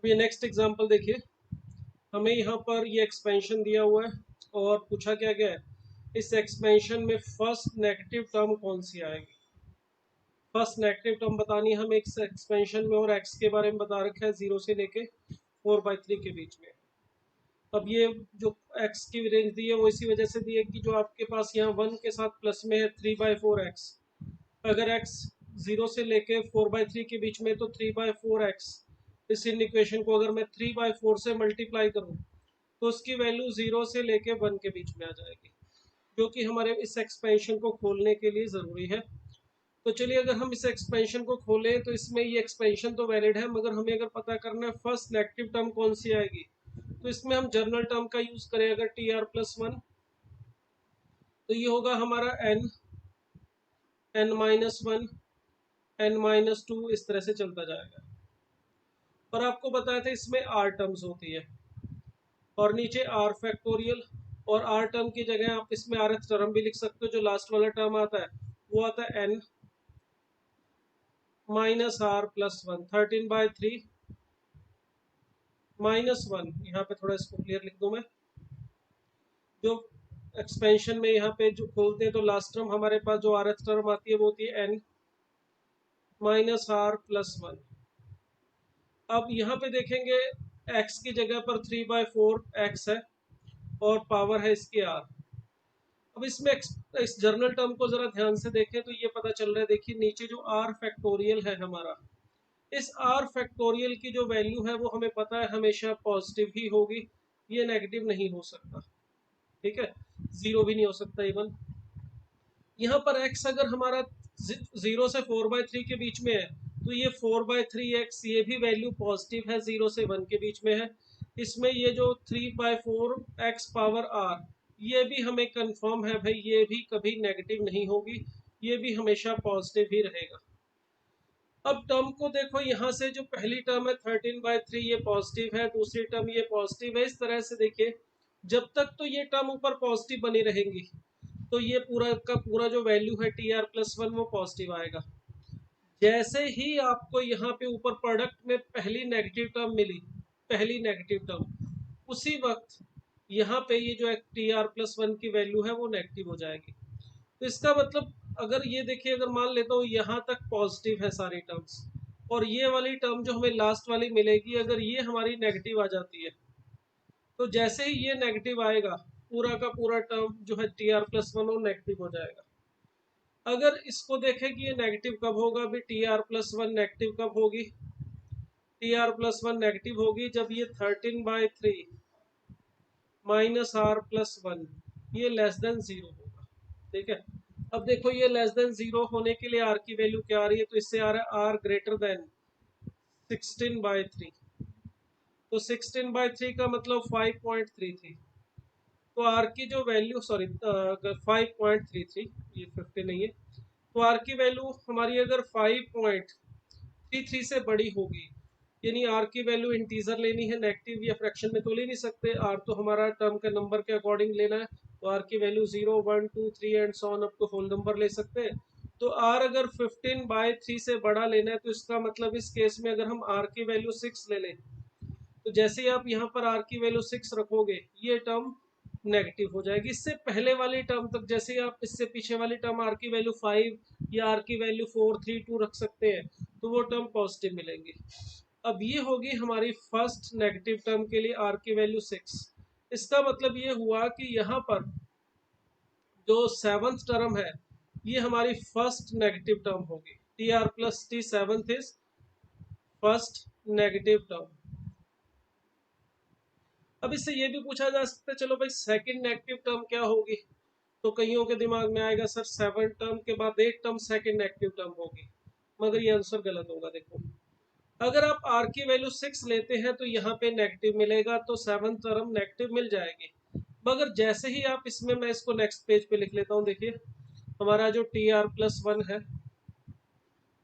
ये next example देखिए, हमें यहाँ पर ये एक्सपेंशन दिया हुआ है और पूछा क्या गया है, इस एक्सपेंशन में फर्स्ट नेगेटिव टर्म कौन सी आएगी। फर्स्ट नेगेटिव टर्म बतानी है हमें इस एक्सपेंशन में, और एक्स के बारे में बता रखा है 0 से लेके 4/3 के बीच में। अब ये जो x की रेंज दी है वो इसी वजह से दी है कि जो आपके पास यहाँ 1 के साथ प्लस में है 3/4x, अगर x 0 से लेके 4/3 के बीच में तो 3/4x, इस इक्वेशन को अगर मैं 3/4 से मल्टीप्लाई करूँ तो उसकी वैल्यू 0 से लेके 1 के बीच में आ जाएगी, जो कि हमारे इस एक्सपेंशन को खोलने के लिए ज़रूरी है। तो चलिए अगर हम इस एक्सपेंशन को खोलें तो इसमें ये एक्सपेंशन तो वैलिड है, मगर हमें अगर पता करना है फर्स्ट नेगेटिव टर्म कौन सी आएगी, तो इसमें हम जनरल टर्म का यूज करें अगर TR+1, तो ये होगा हमारा n, n-1, n-2, इस तरह से चलता जाएगा। और आपको बताया था इसमें r टर्म्स होती है और नीचे r फैक्टोरियल, और r टर्म की जगह आप इसमें rth टर्म भी लिख सकते हो, जो लास्ट वाला टर्म आता है वो आता है n -r+1, 13/3 -1, यहाँ पे थोड़ा इसको क्लियर लिख दूं मैं, जो एक्सपेंशन में यहाँ पे जो खोलते हैं तो लास्ट टर्म हमारे पास जो rth टर्म आती है वो होती है n -r+1। अब यहाँ पे देखेंगे x की जगह पर 3/4x है और पावर है इसकी r। अब इसमें इस जर्नल टर्म को जरा ध्यान से देखें तो ये पता चल रहा है, देखिए नीचे जो r फैक्टोरियल है हमारा, इस r फैक्टोरियल की जो वैल्यू है वो हमें पता है हमेशा पॉजिटिव ही होगी, ये नेगेटिव नहीं हो सकता, ठीक है, 0 भी नहीं हो सकता इवन। यहाँ पर x अगर हमारा 0 से 4/3 के बीच में है तो ये 4/3x, ये भी वैल्यू पॉजिटिव है, 0 से 1 के बीच में है। इसमें ये जो 3/4x पावर r, ये भी हमें कंफर्म है भाई, ये भी कभी नेगेटिव नहीं होगी, ये भी हमेशा पॉजिटिव ही रहेगा। अब टर्म को देखो, यहाँ से जो पहली टर्म है 13/3 ये पॉजिटिव है, दूसरी टर्म ये पॉजिटिव है, इस तरह से देखिए जब तक तो ये टर्म ऊपर पॉजिटिव बनी रहेंगी तो ये पूरा का पूरा जो वैल्यू है TR+1 वो पॉजिटिव आएगा। जैसे ही आपको यहाँ पे ऊपर प्रोडक्ट में पहली नेगेटिव टर्म मिली, पहली नेगेटिव टर्म, उसी वक्त यहाँ पे ये जो TR+1 की वैल्यू है वो नेगेटिव हो जाएगी। तो इसका मतलब अगर ये देखिए, अगर मान लेता हूँ यहाँ तक पॉजिटिव है सारी टर्म्स, और ये वाली टर्म जो हमें लास्ट वाली मिलेगी अगर ये हमारी नेगेटिव आ जाती है, तो जैसे ही ये नेगेटिव आएगा पूरा का पूरा टर्म जो है TR+1 वो नेगेटिव हो जाएगा। अगर इसको देखें कि ये नेगेटिव कब होगा, भी TR+1 नेगेटिव कब होगी, TR+1 नेगेटिव होगी जब ये 13/3 -r+1 ये लेस देन 0 होगा, ठीक है। अब देखो ये लेस देन 0 होने के लिए r की वैल्यू क्या आ रही है, तो इससे आ रहा है r ग्रेटर देन 16/3, तो 16/3 का मतलब 5.33, तो r की जो वैल्यू, सॉरी 5.33, ये 50 नहीं है, तो r की वैल्यू हमारी अगर 5.33 से बड़ी होगी, यानी r की वैल्यू इंटीजर लेनी है, नेगेटिव या फ्रैक्शन में तो ले नहीं सकते, r तो हमारा टर्म के नंबर के अकॉर्डिंग लेना है, तो r की value 0, 1, 2, 3 and so on up to whole number ले सकते हैं। तो r अगर 15/3 से बड़ा लेना है तो इसका मतलब इस केस में अगर हम r की वैल्यू 6 ले लें, तो जैसे ही आप यहाँ पर r की वैल्यू 6 रखोगे ये टर्म नेगेटिव हो जाएगी। इससे पहले वाली टर्म तक, जैसे ही आप इससे पीछे वाली टर्म r की वैल्यू 5 या r की वैल्यू 4, 3, 2 रख सकते हैं, तो वो टर्म पॉजिटिव मिलेंगी। अब ये होगी हमारी फर्स्ट नेगेटिव टर्म के लिए r की वैल्यू 6। इसका मतलब ये हुआ कि यहाँ पर जो 7th टर्म है ये हमारी फर्स्ट नेगेटिव टर्म होगी, TR+T 7th is first negative term. अब इससे ये भी पूछा जा सकता है, चलो भाई सेकंड नेगेटिव टर्म क्या होगी, तो कईयों के दिमाग में आएगा सर 7 टर्म के बाद एक टर्म सेकंड नेगेटिव टर्म होगी, मगर ये आंसर गलत होगा। देखो अगर आप r की वैल्यू 6 लेते हैं तो यहाँ पे नेगेटिव मिलेगा, तो 7th टर्म नेगेटिव मिल जाएगी, मगर जैसे ही आप इसमें, मैं इसको नेक्स्ट पेज पे लिख लेता हूँ, देखिए हमारा जो TR+1 है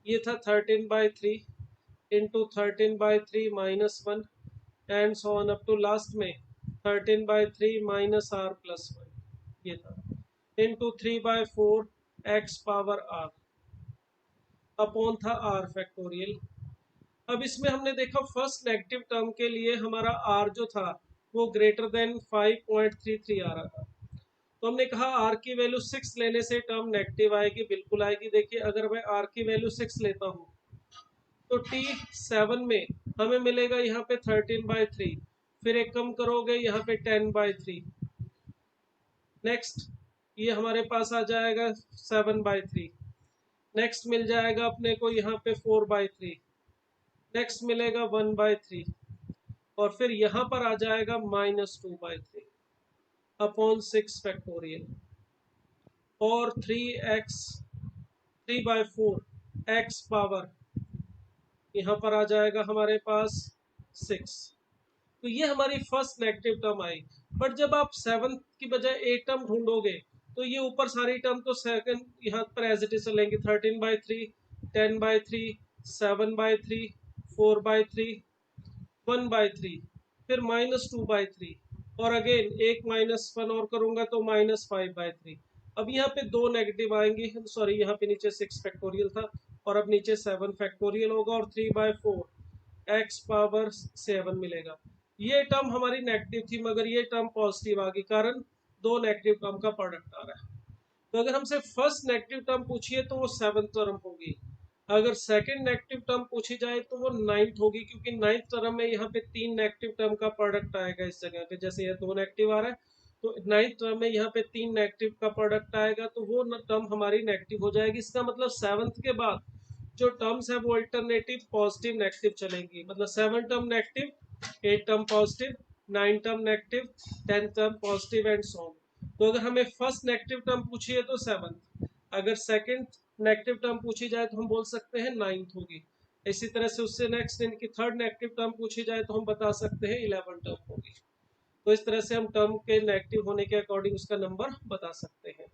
ये था 13/3 into 13/3 -1 and so on up to last में 13/3 -r+1, ये था into 3/4 x power r upon था r फैक्टोरियल। अब इसमें हमने देखा फर्स्ट नेगेटिव टर्म के लिए हमारा आर जो था वो ग्रेटर देन 5.33 आ रहा था। तो हमने कहा आर की वैल्यू 6 लेने से टर्म नेगेटिव आएगी, बिल्कुल आएगी। देखिए अगर मैं आर की वैल्यू 6 लेता हूँ तो T7 में हमें मिलेगा यहाँ पे 13/3, फिर एक कम करोगे यहाँ पे 10/3, नेक्स्ट ये हमारे पास आ जाएगा 7/3, नेक्स्ट मिल जाएगा अपने को यहाँ पे 4/3, नेक्स्ट मिलेगा 1/3, और फिर यहाँ पर आ जाएगा -2/3 अपॉन 6 फैक्टोरियल, और 3/4 एक्स पावर यहाँ पर आ जाएगा हमारे पास 6। तो ये हमारी first negative term I. But जब आप 7 की बजाय 8 टर्म ढूंढोगे तो ये ऊपर सारी टर्म तो सेकंड यहाँ पर एज इट इज चलेंगी, 13/3, 10/3, 7/3, 4/3, 1/3, फिर -2/3, और अगेन एक -1 और करूंगा तो -5/3। अब यहाँ पे दो नेगेटिव आएंगी, सॉरी यहाँ पे नीचे 6 फैक्टोरियल था और अब नीचे 7 फैक्टोरियल होगा, और 3/4 एक्स पावर 7 मिलेगा। ये टर्म हमारी नेगेटिव थी मगर ये टर्म पॉजिटिव आ गई, कारण दो नेगेटिव टर्म का प्रोडक्ट आ रहा है। तो अगर हमसे फर्स्ट नेगेटिव टर्म पूछिए तो वो 7th टर्म होगी, अगर सेकंड नेगेटिव टर्म पूछी जाए तो वो 9th होगी, क्योंकि 9th टर्म में यहाँ पे 3 नेगेटिव टर्म का प्रोडक्ट आएगा इस जगह पे। जैसे ये 2 नेगेटिव आ रहा है तो 9th टर्म में यहाँ पे 3 नेगेटिव का प्रोडक्ट आएगा, तो वो टर्म हमारी नेगेटिव हो जाएगी। इसका मतलब 7th के बाद जो टर्म्स है वो अल्टरनेटिव पॉजिटिव नेगेटिव चलेंगी, मतलब 7 term negative, 8 term positive, 9 term negative, 10 term positive and so on. तो अगर हमें फर्स्ट नेगेटिव टर्म पूछी है तो 7th, अगर सेकंड नेगेटिव टर्म पूछी जाए तो हम बोल सकते हैं 9th होगी। इसी तरह से उससे नेक्स्ट इनकी थर्ड नेगेटिव टर्म पूछी जाए तो हम बता सकते हैं 11 टर्म होगी। तो इस तरह से हम टर्म के नेगेटिव होने के अकॉर्डिंग उसका नंबर बता सकते हैं।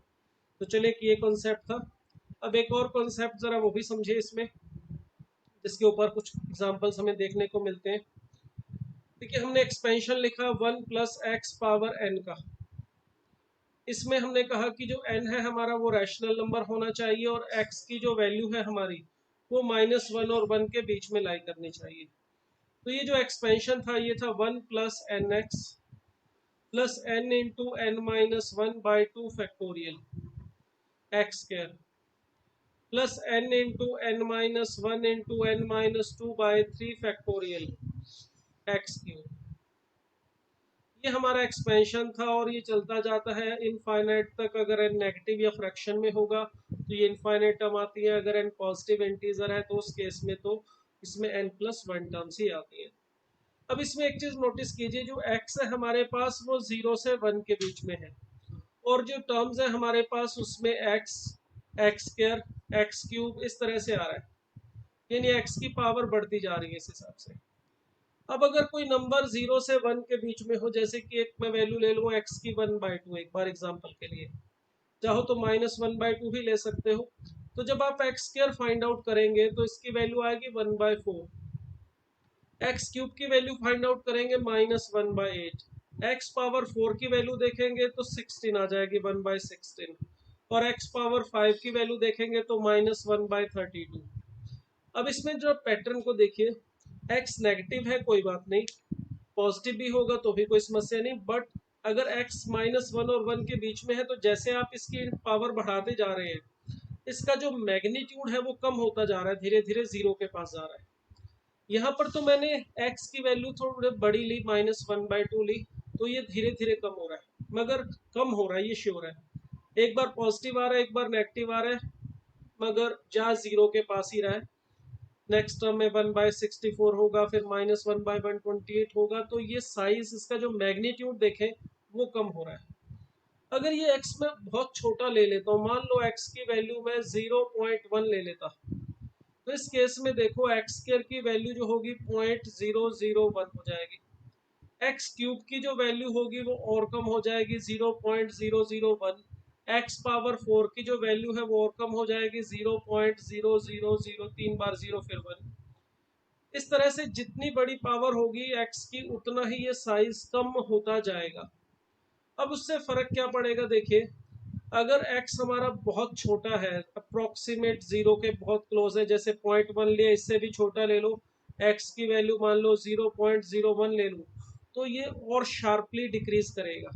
तो चलिए ये कॉन्सेप्ट था। अब एक और कॉन्सेप्ट जरा वो भी समझिए इसमें, जिसके ऊपर कुछ एग्जांपल्स हमें देखने को मिलते हैं। देखिए हमने एक्सपेंशन लिखा 1 + x पावर n का। इसमें हमने कहा कि जो n है हमारा वो रैशनल नंबर होना चाहिए, और x की जो वैल्यू है हमारी वो -1 और 1 के बीच में लाई करनी चाहिए। तो ये जो एक्सपेंशन था ये था 1 + nx + n × n-1/2 factorial x square plus n × n-1 × n-2/3 factorial x cube. ये हमारा एक्सपेंशन था और ये चलता जाता है इनफाइनाइट तक। अगर n नेगेटिव या फ्रैक्शन में होगा तो ये इनफाइनाइट टर्म आती है, अगर n पॉजिटिव इंटीजर है तो उस केस में तो इसमें n+1 टर्म्स ही आती है। अब इसमें एक चीज नोटिस कीजिए, जो x है हमारे पास वो 0 से 1 के बीच में है, और जो टर्म्स है हमारे पास उसमें x, x square, x cube इस तरह से आ रहा है, यानी x की पावर बढ़ती जा रही है इस हिसाब से। अब अगर कोई नंबर 0 से 1 के बीच में हो, जैसे कि एक मैं वैल्यू ले लूँ x की 1/2, एक बार एग्जांपल के लिए, चाहो तो -1/2 भी ले सकते हो। तो जब आप एक्स स्क्वायर फाइंड आउट करेंगे तो इसकी वैल्यू आएगी 1/4, एक्स क्यूब की वैल्यू फाइंड आउट करेंगे -1/8, एक्स पावर 4 की वैल्यू देखेंगे तो 16 आ जाएगी 1/16, और एक्स पावर 5 की वैल्यू देखेंगे तो -1/32। अब इसमें जो पैटर्न को देखिए, x नेगेटिव है कोई बात नहीं, पॉजिटिव भी होगा तो भी कोई समस्या नहीं, बट अगर x -1 और 1 के बीच में है तो जैसे आप इसकी पावर बढ़ाते जा रहे हैं इसका जो मैग्नीट्यूड है वो कम होता जा रहा है, धीरे धीरे 0 के पास जा रहा है। यहाँ पर तो मैंने x की वैल्यू थोड़ी बड़ी ली, -1/2 ली, तो ये धीरे धीरे कम हो रहा है, मगर कम हो रहा है ये श्योर है। एक बार पॉजिटिव आ रहा है, एक बार नेगेटिव आ रहा है, मगर जा 0 के पास ही रहा है। नेक्स्ट टर्म में 1/64 होगा, फिर -1/128 होगा, तो ये साइज इसका जो मैग्नीट्यूड देखें वो कम हो रहा है। अगर ये x में बहुत छोटा ले लेता हूँ, मान लो x की वैल्यू मैं 0.1 ले लेता, तो इस केस में देखो एक्स स्क्वायर की वैल्यू जो होगी 0.001 हो जाएगी, एक्स क्यूब की जो वैल्यू होगी वो और कम हो जाएगी 0.001, एक्स पावर 4 की जो वैल्यू है वो और कम हो जाएगी 0.0003, 3 बार 0 फिर 1। इस तरह से जितनी बड़ी पावर होगी x की उतना ही ये साइज कम होता जाएगा। अब उससे फर्क क्या पड़ेगा, देखिए अगर x हमारा बहुत छोटा है, अप्रोक्सीमेट 0 के बहुत क्लोज है, जैसे 0.1 लिया, इससे भी छोटा ले लो, एक्स की वैल्यू मान लो 0.01 ले लूँ, तो ये और शार्पली डिक्रीज करेगा।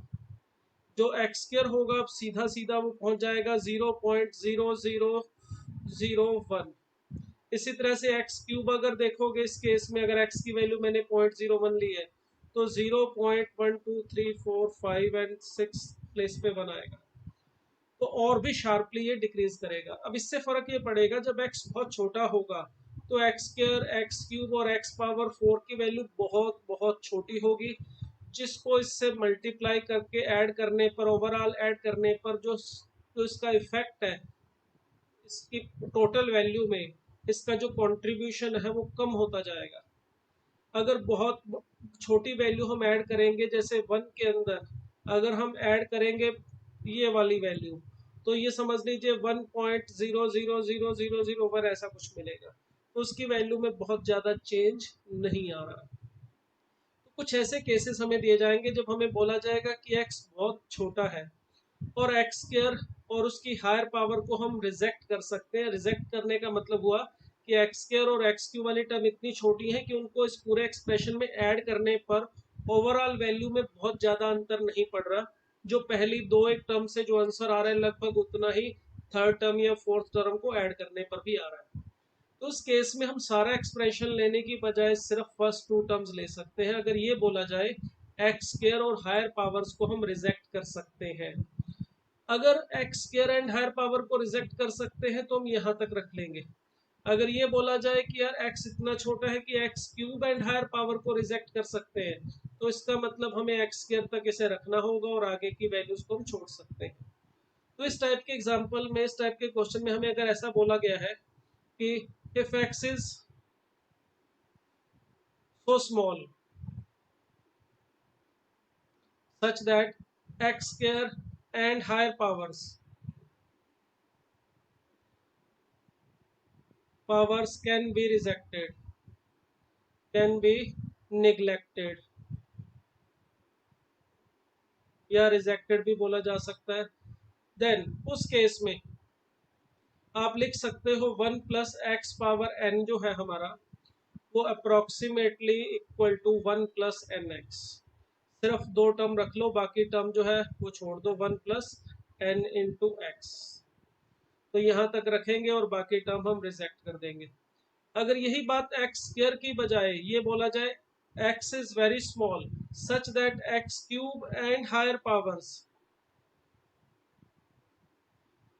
जो एक्स स्क्र होगा अब सीधा सीधा वो पहुंच जाएगा 0.0001। इसी तरह से एक्स क्यूब अगर देखोगे इस केस में, अगर एक्स की वैल्यू मैंने 0.01 ली है तो 0.12345 एंड 6 प्लेस पे बनाएगा, तो और भी शार्पली ये डिक्रीज करेगा। अब इससे फर्क ये पड़ेगा जब एक्स बहुत छोटा होगा तो एक्स स्क्र, एक्स क्यूब और एक्स पावर 4 की वैल्यू बहुत बहुत छोटी होगी, जिसको इससे मल्टीप्लाई करके ऐड करने पर, ओवरऑल ऐड करने पर जो इसका इफेक्ट है इसकी टोटल वैल्यू में, इसका जो कंट्रीब्यूशन है वो कम होता जाएगा। अगर बहुत छोटी वैल्यू हम ऐड करेंगे, जैसे 1 के अंदर अगर हम ऐड करेंगे ये वाली वैल्यू, तो ये समझ लीजिए 1.0000001 ऐसा कुछ मिलेगा, तो उसकी वैल्यू में बहुत ज़्यादा चेंज नहीं आ रहा। तो कुछ ऐसे केसेस हमें दिए जाएंगे जब हमें बोला जाएगा कि एक्स बहुत छोटा है और एक्स स्क्र और उसकी हायर पावर को हम रिजेक्ट कर सकते हैं। रिजेक्ट करने का मतलब हुआ कि एक्स स्क्र और एक्स क्यू वाली टर्म इतनी छोटी है कि उनको इस पूरे एक्सप्रेशन में ऐड करने पर ओवरऑल वैल्यू में बहुत ज़्यादा अंतर नहीं पड़ रहा। जो पहली दो एक टर्म से जो आंसर आ रहा है लगभग उतना ही थर्ड टर्म या फोर्थ टर्म को ऐड करने पर भी आ रहा है। तो उस केस में हम सारा एक्सप्रेशन लेने की बजाय सिर्फ फर्स्ट टू टर्म्स ले सकते हैं। अगर ये बोला जाए एक्स स्क्र और हायर पावर्स को हम रिजेक्ट कर सकते हैं। अगर X square and higher power को रिजेक्ट कर सकते हैं तो हम यहाँ तक रख लेंगे। अगर ये बोला जाए कि यार एक्स इतना छोटा है कि X cube and higher power को रिजेक्ट कर सकते हैं, तो इसका मतलब हमें एक्स स्क्र तक इसे रखना होगा और आगे की वैल्यूज को हम छोड़ सकते हैं। तो इस टाइप के एग्जाम्पल में, इस टाइप के क्वेश्चन में हमें अगर ऐसा बोला गया है कि if x is so small such that x square and higher powers can be rejected, can be neglected या रिजेक्टेड भी बोला जा सकता है। देन उस केस में आप लिख सकते हो 1 प्लस एक्स पावर एन जो है हमारा, वो approximately equal to 1 plus N X. सिर्फ दो टर्म रख लो, बाकी टर्म जो है वो छोड़ दो, 1 प्लस एन इंटू एक्स। तो यहाँ तक रखेंगे और बाकी टर्म हम रिजेक्ट कर देंगे। अगर यही बात एक्स स्क्वायर की बजाय ये बोला जाए X is very small such that X cube and higher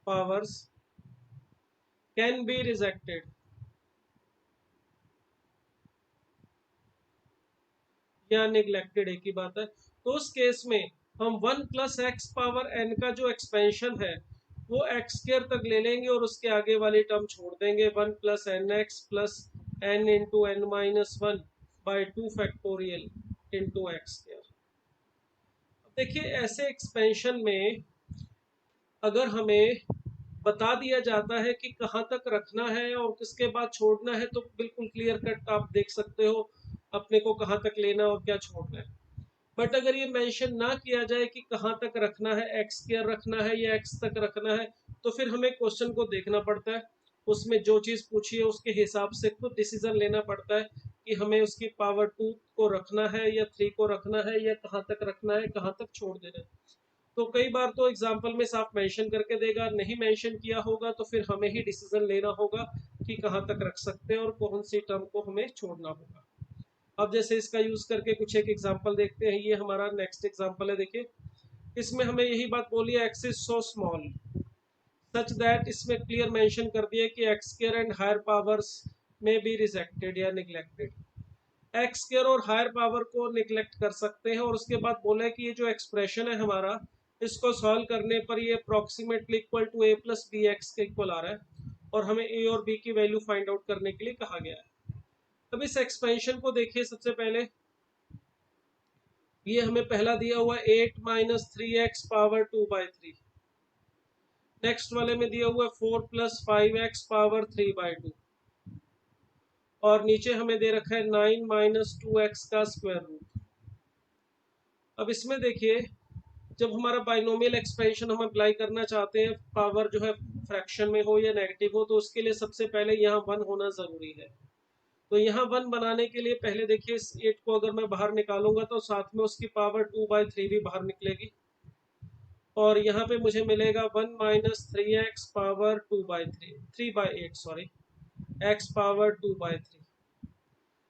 powers can be rejected या निग्लेक्टेड, एक ही बात है। तो उस केस में हम 1 प्लस एक्स पावर एन का जो एक्सपेंशन है वो एक्स स्क्वायर तक ले लेंगे और उसके आगे वाली टर्म छोड़ देंगे, 1 plus N X plus N into N minus 1 by 2 factorial into X square. देखिए ऐसे एक्सपेंशन में अगर हमें बता दिया जाता है कि कहाँ तक रखना है और किसके बाद छोड़ना है, तो बिल्कुल क्लियर कट आप देख सकते हो अपने को कहाँ तक लेना और क्या छोड़ना है। बट अगर ये मेंशन ना किया जाए कि कहाँ तक रखना है, एक्स स्क्वायर रखना है या एक्स तक रखना है, तो फिर हमें क्वेश्चन को देखना पड़ता है, उसमें जो चीज़ पूछी है उसके हिसाब से खुद डिसीजन लेना पड़ता है कि हमें उसकी पावर 2 को रखना है या 3 को रखना है या कहाँ तक रखना है, कहाँ तक छोड़ देना है। तो कई बार तो एग्जाम्पल में साफ मेंशन करके देगा, नहीं मेंशन किया होगा तो फिर हमें ही डिसीजन लेना होगा कि कहाँ तक रख सकते हैं और कौन सी टर्म को हमें छोड़ना होगा। अब जैसे इसका यूज करके कुछ एक एग्जांपल देखते हैं। ये हमारा नेक्स्ट एग्जांपल है। देखिए इसमें हमें यही बात बोली है X is so small such that, इसमें क्लियर मेंशन कर दिया कि X square and higher powers में बी रिजेक्टेड या निग्लेक्टेड। एक्स स्क्वायर और हायर पावर को निग्लेक्ट कर सकते हैं और उसके बाद बोला है कि ये जो एक्सप्रेशन है हमारा, इसको सॉल्व करने पर ये approximately equal to A plus B X के इक्वल आ रहा है और हमें ए और बी की वैल्यू फाइंड आउट करने के लिए कहा गया है। अब इस एक्सपेंशन को देखिए, सबसे पहले ये हमें पहला दिया हुआ 8 माइनस 3x पावर 2/3। नेक्स्ट वाले में दिया हुआ 4 प्लस 5x पावर 3/2 और नीचे हमें दे रखा है 9 माइनस 2x का स्क्वायर रूट। अब इसमें देखिए जब हमारा बाइनोमियल एक्सपेंशन हम अप्लाई करना चाहते हैं, पावर जो है फ्रैक्शन में हो या नेगेटिव हो, तो उसके लिए सबसे पहले यहाँ 1 होना ज़रूरी है। तो यहाँ 1 बनाने के लिए पहले देखिए इस 8 को अगर मैं बाहर निकालूंगा तो साथ में उसकी पावर 2/3 भी बाहर निकलेगी, और यहाँ पे मुझे मिलेगा 1 minus 3x power 2/3, 3/8 sorry, x power 2/3।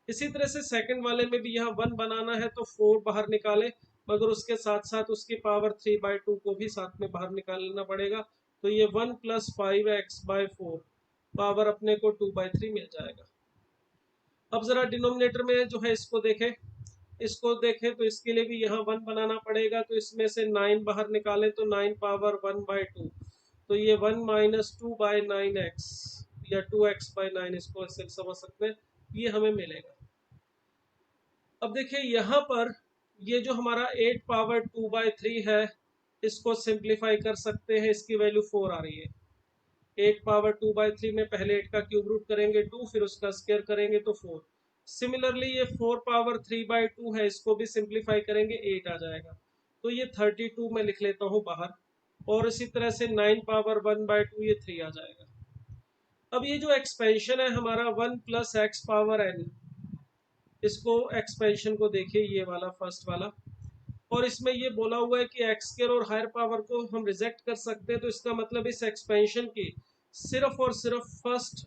इसी तरह से सेकंड वाले में भी यहाँ 1 बनाना है तो 4 बाहर निकाले, मगर उसके साथ साथ उसकी पावर 3/2 को भी साथ में बाहर निकालना पड़ेगा। तो ये 1 प्लस 5x/4 पावर अपने को 2/3 मिल जाएगा। अब जरा डिनोमिनेटर में जो है इसको देखें तो इसके लिए भी यहाँ 1 बनाना पड़ेगा, तो इसमें से 9 बाहर निकाले तो 9 पावर 1/2, तो ये 1 माइनस 2/9x या 2x/9 इसको ऐसे समझ सकते हैं, ये हमें मिलेगा। अब देखिए यहाँ पर ये जो हमारा 8 पावर 2/3 है, इसको सिंप्लीफाई कर सकते हैं, इसकी वैल्यू 4 आ रही है। 8 पावर 2/3 में पहले 8 का क्यूब रूट करेंगे 2, फिर उसका स्क्वायर करेंगे तो 4। सिमिलरली ये 4 पावर 3/2 है, इसको भी सिंप्लीफाई करेंगे 8 आ जाएगा, तो ये 32 में लिख लेता हूँ बाहर, और इसी तरह से 9 पावर 1/2 ये 3 आ जाएगा। अब ये जो एक्सपेंशन है हमारा 1 प्लस एक्स पावर n, इसको एक्सपेंशन को देखिए, ये वाला फर्स्ट वाला, और इसमें ये बोला हुआ है कि एक्स स्क्वायर और हायर पावर को हम रिजेक्ट कर सकते हैं, तो इसका मतलब इस एक्सपेंशन की सिर्फ और सिर्फ फर्स्ट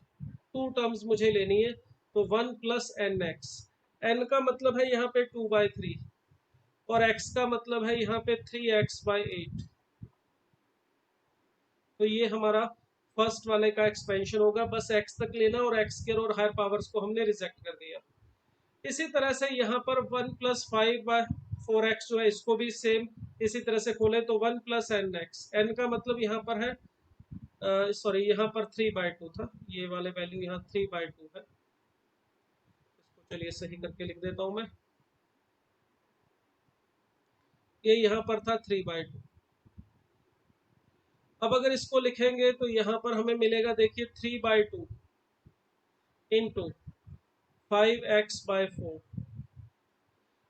2 टर्म्स मुझे लेनी है। तो 1 प्लस एन एक्स, एन का मतलब है यहाँ पे 2/3 और x का मतलब है यहाँ पे 3x/8, तो ये हमारा फर्स्ट वाले का एक्सपेंशन होगा। बस x तक लेना और एक्स स्क्वायर और हायर पावर्स को हमने रिजेक्ट कर दिया। इसी तरह से यहाँ पर 1 प्लस 5/4x जो है, इसको भी सेम इसी तरह से खोले तो 1 प्लस एन एक्स, एन का मतलब यहाँ पर है सॉरी यहाँ पर 3/2 था, ये वाले वैल्यू यहाँ 3/2 है, इसको चलिए सही करके लिख देता हूँ मैं, ये यहाँ पर था 3/2। अब अगर इसको लिखेंगे तो यहाँ पर हमें मिलेगा, देखिए 3/2 इंटू 5x/4।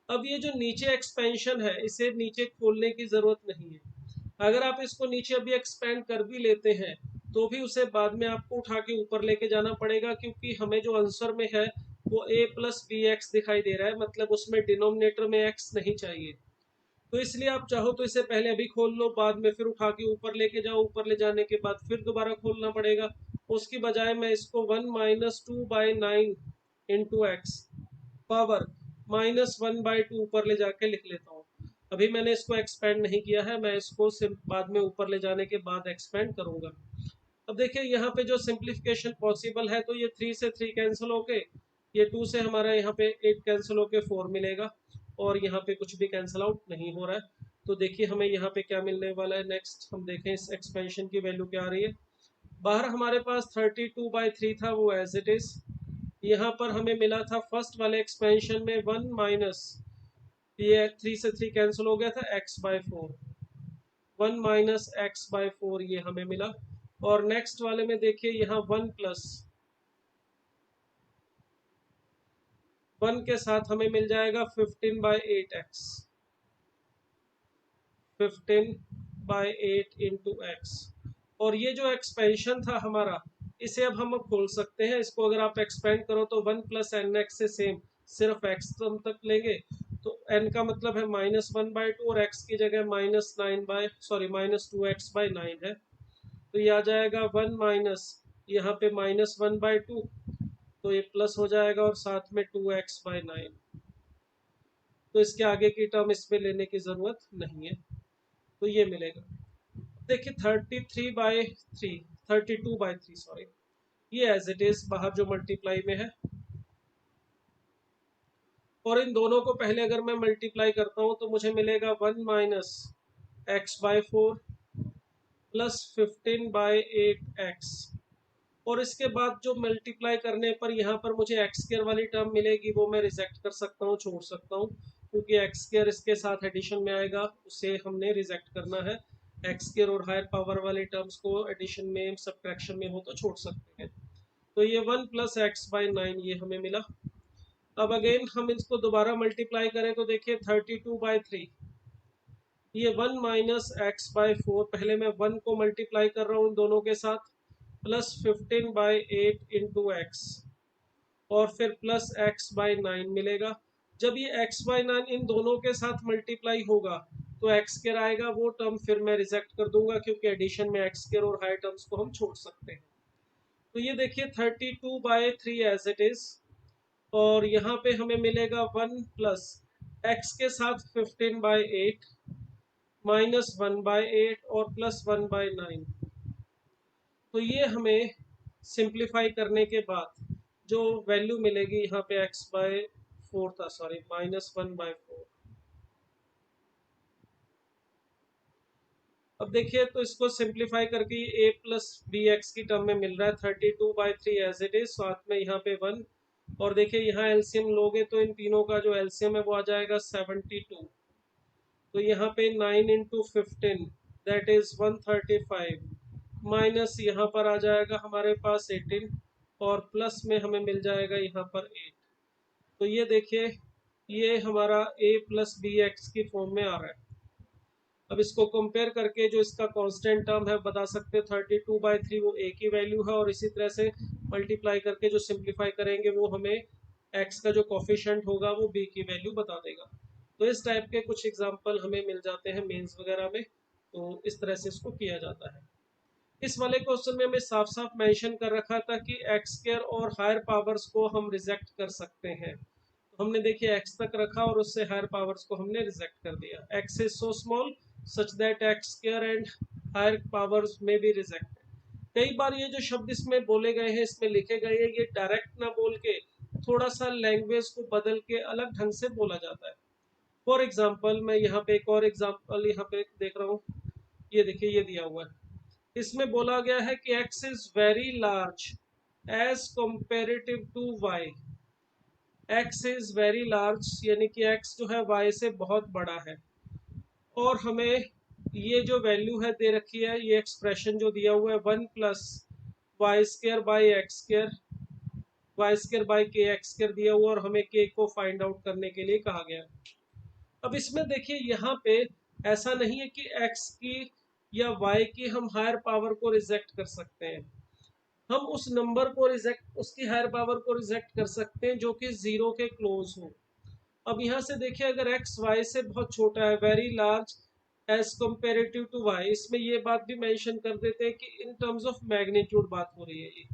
अब ये जो नीचे एक्सपेंशन है, इसे नीचे खोलने की जरूरत नहीं है। अगर आप इसको नीचे अभी एक्सपेंड कर भी लेते हैं तो भी उसे बाद में आपको उठा के ऊपर लेके जाना पड़ेगा, क्योंकि हमें जो आंसर में है वो a प्लस बी एक्स दिखाई दे रहा है, मतलब उसमें डिनोमिनेटर में x नहीं चाहिए। तो इसलिए आप चाहो तो इसे पहले अभी खोल लो, बाद में फिर उठा के ऊपर लेके जाओ, ऊपर ले जाने के बाद फिर दोबारा खोलना पड़ेगा। उसकी बजाय मैं इसको 1 माइनस 2/9 इंटू एक्स पावर -1/2 ऊपर ले जाके लिख लेता हूँ। अभी मैंने इसको एक्सपेंड नहीं किया है, मैं इसको बाद में ऊपर ले जाने के बाद एक्सपेंड करूंगा। अब देखिए यहाँ पे जो सिंप्लीफिकेशन पॉसिबल है, तो ये 3 से 3 कैंसिल होके, ये 2 से हमारा यहाँ पे 8 कैंसिल होके 4 मिलेगा, और यहाँ पे कुछ भी कैंसिल आउट नहीं हो रहा है। तो देखिए हमें यहाँ पे क्या मिलने वाला है, नेक्स्ट हम देखें इस एक्सपेंशन की वैल्यू क्या आ रही है। बाहर हमारे पास 32/3 था, वो एज इट इज। यहाँ पर हमें मिला था फर्स्ट वाले एक्सपेंशन में 1 माइनस, ये 3 से 3 कैंसिल हो गया था, x/4, 1 माइनस x/4 ये हमें मिला। और नेक्स्ट वाले में देखिए यहाँ 1 प्लस 1 के साथ हमें मिल जाएगा 15/8x, 15/8 इंटू एक्स। और ये जो एक्सपेंशन था हमारा, इसे अब हम खोल सकते हैं। इसको अगर आप एक्सपेंड करो तो 1 प्लस एन एक्स से सेम सिर्फ एक्स तक लेंगे, तो एन का मतलब है -1/2 और एक्स की जगह -2x/9 है, तो ये आ जाएगा 1 माइनस, यहाँ पे -1/2, तो ये प्लस हो जाएगा और साथ में 2x/9, तो इसके आगे की टर्म इसमें लेने की जरूरत नहीं है, तो ये मिलेगा। देखिए 32/3 सॉरी, ये एज इट इज बाहर जो मल्टीप्लाई में है, और इन दोनों को पहले अगर मैं मल्टीप्लाई करता हूँ तो मुझे मिलेगा 1 माइनस x/4 प्लस 15/8x, और इसके बाद जो मल्टीप्लाई करने पर यहाँ पर मुझे एक्स स्क्वायर वाली टर्म मिलेगी, वो मैं रिजेक्ट कर सकता हूँ, छोड़ सकता हूँ, क्योंकि एक्स स्क्वायर इसके साथ एडिशन में आएगा, उसे हमने रिजेक्ट करना है। एक्स स्क्वायर और हायर पावर वाले टर्म्स को एडिशन में सब्ट्रैक्शन में हो तो छोड़ सकते हैं। तो ये 1 प्लस x/9 ये हमें मिला। अब अगेन हम इसको दोबारा मल्टीप्लाई करें तो देखिए 32/3, ये 1 माइनस x/4, पहले मैं 1 को मल्टीप्लाई कर रहा हूँ इन दोनों के साथ, प्लस 15/8 इंटू एक्स, और फिर प्लस x/9 मिलेगा। जब ये x/9 इन दोनों के साथ मल्टीप्लाई होगा तो x² आएगा, वो टर्म फिर मैं रिजेक्ट कर दूंगा क्योंकि एडिशन में x² और हायर टर्म्स को हम छोड़ सकते हैं। तो ये देखिए 32/3 एज इट इज, और यहाँ पे हमें मिलेगा 1 प्लस x के साथ 15/8 माइनस 1/8 और प्लस 1/9। तो ये हमें सिंप्लीफाई करने के बाद जो वैल्यू मिलेगी यहाँ पे x/4 था, सॉरी -1/4। अब देखिए तो इसको सिंप्लीफाई करके a प्लस बी एक्स की टर्म में मिल रहा है 32/3 एज इट इज, साथ में यहाँ पे 1। और देखिए यहाँ एलसीएम लोगे तो इन तीनों का जो एलसीएम है वो आ जाएगा 72। तो यहाँ पे 9 इंटू 15 दैट इज 135, माइनस यहाँ पर आ जाएगा हमारे पास 18, और प्लस में हमें मिल जाएगा यहाँ पर 8। तो ये देखिए ये हमारा a प्लस बी एक्स की फॉर्म में आ रहा है। अब इसको कंपेयर करके जो इसका कांस्टेंट टर्म है बता सकते हैं 32/3 वो a की वैल्यू है, और इसी तरह से मल्टीप्लाई करके जो सिंप्लीफाई करेंगे वो हमें x का जो कोफिशिएंट होगा वो b की वैल्यू बता देगा। तो इस टाइप के कुछ एग्जांपल हमें मिल जाते हैं मेंस वगैरह में, तो इस तरह से इसको किया जाता है। इस वाले क्वेश्चन में हमें साफ साफ मेंशन कर रखा था कि x² और हायर पावर्स को हम रिजेक्ट कर सकते हैं। तो हमने देखिए x तक रखा और उससे हायर पावर्स को हमने रिजेक्ट कर दिया। x is so small such that x² and higher powers में बी रिजेक्ट। कई बार ये जो शब्द इसमें बोले गए हैं, इसमें लिखे गए हैं, ये डायरेक्ट ना बोल के थोड़ा सा लैंग्वेज को बदल के अलग ढंग से बोला जाता है। फॉर एग्जाम्पल मैं यहाँ पे एक और एग्जाम्पल यहाँ पे देख रहा हूँ, ये देखिए ये दिया हुआ है। इसमें बोला गया है कि x is very large as comparative to y। x is very large यानी कि x जो है y से बहुत बड़ा है, और हमें ये जो वैल्यू है दे रखी है, ये एक्सप्रेशन जो दिया हुआ है 1 प्लस y² दिया हुआ, और हमें k को फाइंड आउट करने के लिए कहा गया। अब इसमें देखिए यहाँ पे ऐसा नहीं है कि x की या y की हम हायर पावर को रिजेक्ट कर सकते हैं। हम उस नंबर को रिजेक्ट, उसकी हायर पावर को रिजेक्ट कर सकते हैं जो कि 0 के क्लोज हो। अब यहाँ से देखिए अगर x y से बहुत छोटा है, very large as comparative to y, इसमें ये बात भी मेंशन कर देते हैं कि इन टर्म्स ऑफ मैग्नीट्यूड बात हो रही है। ये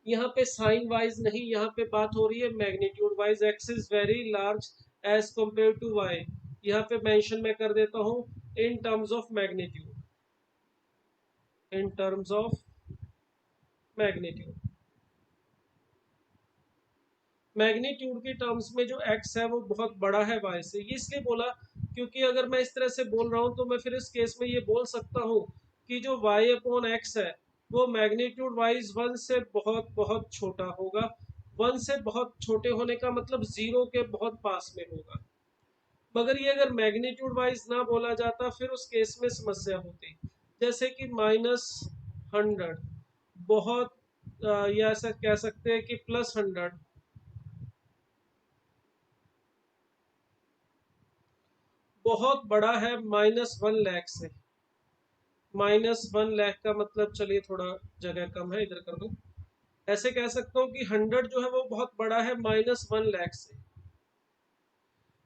यहाँ पे साइन वाइज नहीं, यहाँ पे बात हो रही है magnitude wise. x is very large as compare to y, यहाँ पे मेंशन मैं कर देता हूँ in terms of magnitude, in terms of magnitude. Magnitude की टर्म्स में जो x है वो बहुत बड़ा है y से। ये इसलिए बोला क्योंकि अगर मैं इस तरह से बोल रहा हूँ तो मैं फिर इस केस में ये बोल सकता हूँ कि जो y/x है वो मैग्नीट्यूड वाइज 1 से बहुत बहुत छोटा होगा। 1 से बहुत छोटे होने का मतलब 0 के बहुत पास में होगा। मगर ये अगर मैग्नीट्यूड वाइज ना बोला जाता फिर उस केस में समस्या होती, जैसे कि -100 बहुत, या ऐसा कह सकते हैं कि +100 बहुत बड़ा है -1 लाख से। -1 लाख का मतलब, चलिए थोड़ा जगह कम है इधर कर दूं, ऐसे कह सकता हूँ कि 100 जो है वो बहुत बड़ा है -1 लाख से।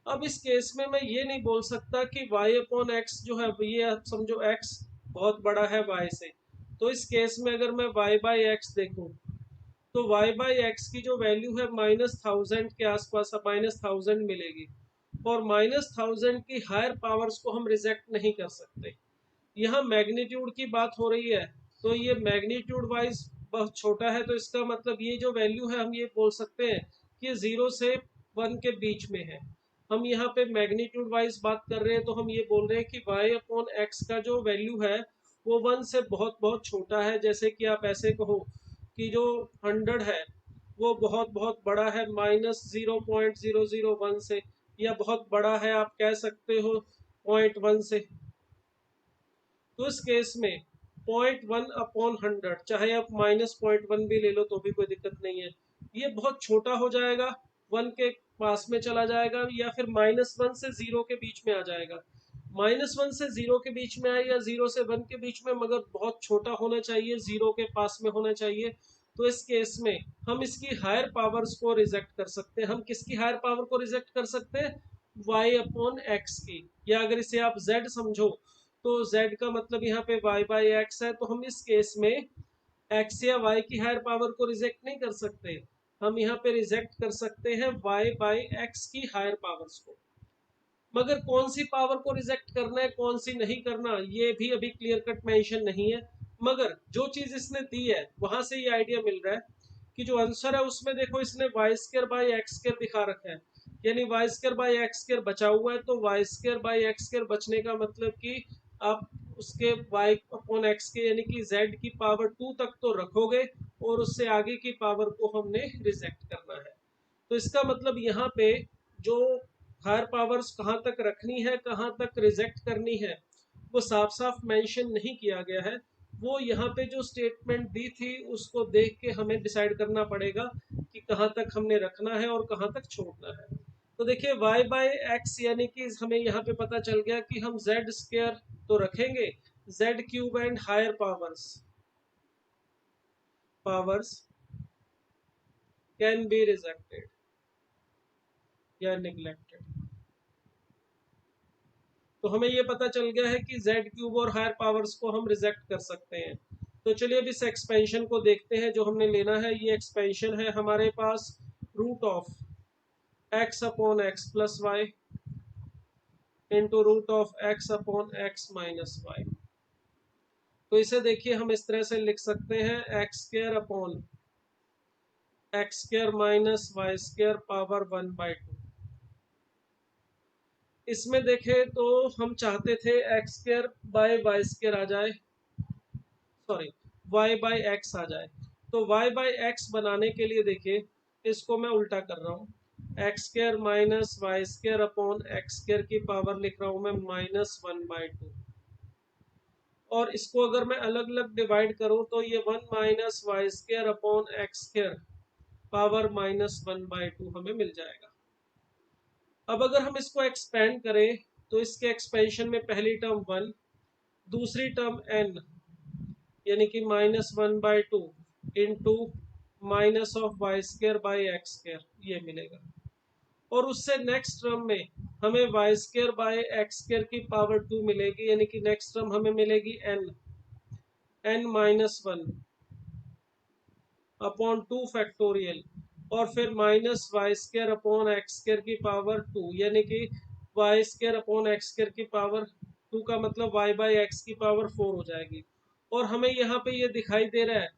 अब इस केस में मैं ये नहीं बोल सकता कि y/x जो है, ये आप समझो x बहुत बड़ा है y से, तो इस केस में अगर मैं y/x देखूं तो y/x की जो वैल्यू है -1000 के आसपास, -1000 मिलेगी, और -1000 की हायर पावर्स को हम रिजेक्ट नहीं कर सकते। यहाँ मैग्नीट्यूड की बात हो रही है, तो ये मैग्नीट्यूड वाइज बहुत छोटा है, तो इसका मतलब ये जो वैल्यू है हम ये बोल सकते हैं कि 0 से 1 के बीच में है। हम यहाँ पे मैग्नीट्यूड वाइज बात कर रहे हैं तो हम ये बोल रहे हैं कि y/x का जो वैल्यू है वो 1 से बहुत बहुत छोटा है। जैसे कि आप ऐसे कहो कि जो 100 है वो बहुत बहुत बड़ा है -0.001 से, या बहुत बड़ा है आप कह सकते हो 0.1 से। तो इस केस में 0.1/100, चाहे आप -0.1 भी ले लो तो भी कोई दिक्कत नहीं है, ये बहुत छोटा हो जाएगा, 1 के पास में चला जाएगा, या फिर -1 से 0 के बीच में आ जाएगा। -1 से 0 के बीच में आए या 0 से 1 के बीच में, मगर बहुत छोटा होना चाहिए, 0 के पास में होना चाहिए, तो इस केस में हम इसकी हायर पावर्स को रिजेक्ट कर सकते हैं। हम किसकी हायर पावर को रिजेक्ट कर सकते हैं? y अपॉन एक्स की, या अगर इसे आप z समझो तो z का मतलब यहाँ पे y बाई एक्स है, तो हम इस केस में x या y की हायर पावर को रिजेक्ट नहीं कर सकते, हम यहाँ पे रिजेक्ट कर सकते हैं y बाई एक्स की हायर पावर्स को। मगर कौन सी पावर को रिजेक्ट करना है, कौन सी नहीं करना, ये भी अभी क्लियर कट मेंशन नहीं है। मगर जो चीज इसने दी है वहां से ये आइडिया मिल रहा है कि जो आंसर है उसमें देखो इसने Y square by x square दिखा रखा है, यानी Y square by x square बचा हुआ है, तो Y square by x square बचने का मतलब कि आप उसके y अपॉन एक्स के यानी कि z की पावर 2 तक तो रखोगे और उससे आगे की पावर को हमने रिजेक्ट करना है। तो इसका मतलब यहाँ पे जो हायर पावर्स कहाँ तक रखनी है, कहाँ तक रिजेक्ट करनी है, वो साफ साफ मेंशन नहीं किया गया है। वो यहाँ पे जो स्टेटमेंट दी थी उसको देख के हमें डिसाइड करना पड़ेगा कि कहाँ तक हमने रखना है और कहाँ तक छोड़ना है। तो देखिए y बाई एक्स यानी कि हमें यहाँ पे पता चल गया कि हम z स्क्वायर तो रखेंगे, z cube and higher powers can be rejected या निग्लेक्टेड। तो हमें ये पता चल गया है कि z क्यूब और हायर पावर्स को हम रिजेक्ट कर सकते हैं। तो चलिए अब इस एक्सपेंशन को देखते हैं जो हमने लेना है। ये एक्सपेंशन है हमारे पास root of x upon x plus y into root of x upon x minus y. तो इसे देखिए हम इस तरह से लिख सकते हैं x square upon x square minus Y square power 1/2। इसमें देखें तो हम चाहते थे x square by y square आ जाए, सॉरी y बाई एक्स आ जाए। तो y बाई एक्स बनाने के लिए देखिए इसको मैं उल्टा कर रहा हूँ, X square minus Y square upon x square की पावर लिख रहा हूँ मैं -1/2। और इसको अगर मैं अलग अलग डिवाइड करूँ तो ये 1 minus Y square upon x square power -1/2 हमें मिल जाएगा। अब अगर हम इसको एक्सपेंड करें तो इसके एक्सपेंशन में पहली टर्म 1, दूसरी टर्म n यानी कि -1/2 into minus of y square by x square ये मिलेगा। और उससे नेक्स्ट टर्म में हमें y square by x square की पावर 2 मिलेगी, यानी कि नेक्स्ट टर्म हमें मिलेगी n -1 अपॉन 2 फैक्टोरियल, और फिर minus Y square upon x square की पावर 2, यानी कि y square upon x square की पावर 2 का मतलब y बाई एक्स की पावर 4 हो जाएगी। और हमें यहाँ पे ये दिखाई दे रहा है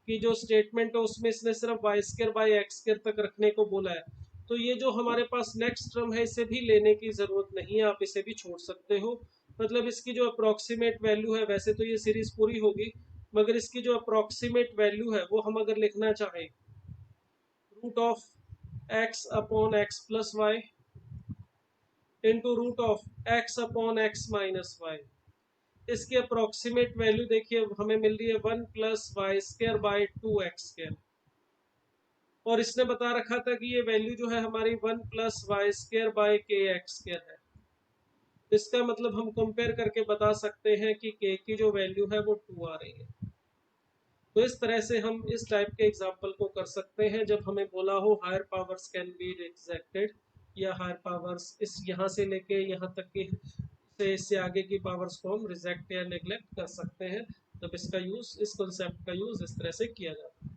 कि जो स्टेटमेंट है उसमें इसने सिर्फ y square by x square तक रखने को बोला है। तो ये जो हमारे पास नेक्स्ट टर्म है इसे भी लेने की जरूरत नहीं है, आप इसे भी छोड़ सकते हो। मतलब इसकी जो अप्रोक्सीमेट वैल्यू है, वैसे तो ये सीरीज पूरी होगी मगर इसकी जो अप्रोक्सीमेट वैल्यू है वो हम अगर लिखना चाहें root of x upon x plus y into root of x upon x minus y, इसकी अप्रोक्सीमेट वैल्यू देखिए हमें मिल रही है 1 plus y square by 2x square. और इसने बता रखा था कि ये वैल्यू जो है हमारी 1 प्लस वाई स्क्र बाई के एक्स स्क्र है। इसका मतलब हम कंपेयर करके बता सकते हैं कि k की जो वैल्यू है वो 2 आ रही है। तो इस तरह से हम इस टाइप के एग्जाम्पल को कर सकते हैं जब हमें बोला हो higher powers can be rejected, या हायर पावर्स इस यहाँ से लेके यहाँ तक की से इससे आगे की पावर्स को हम रिजेक्ट या नेग्लेक्ट कर सकते हैं। तब इसका यूज, इस कॉन्सेप्ट का यूज इस तरह से किया जाता है।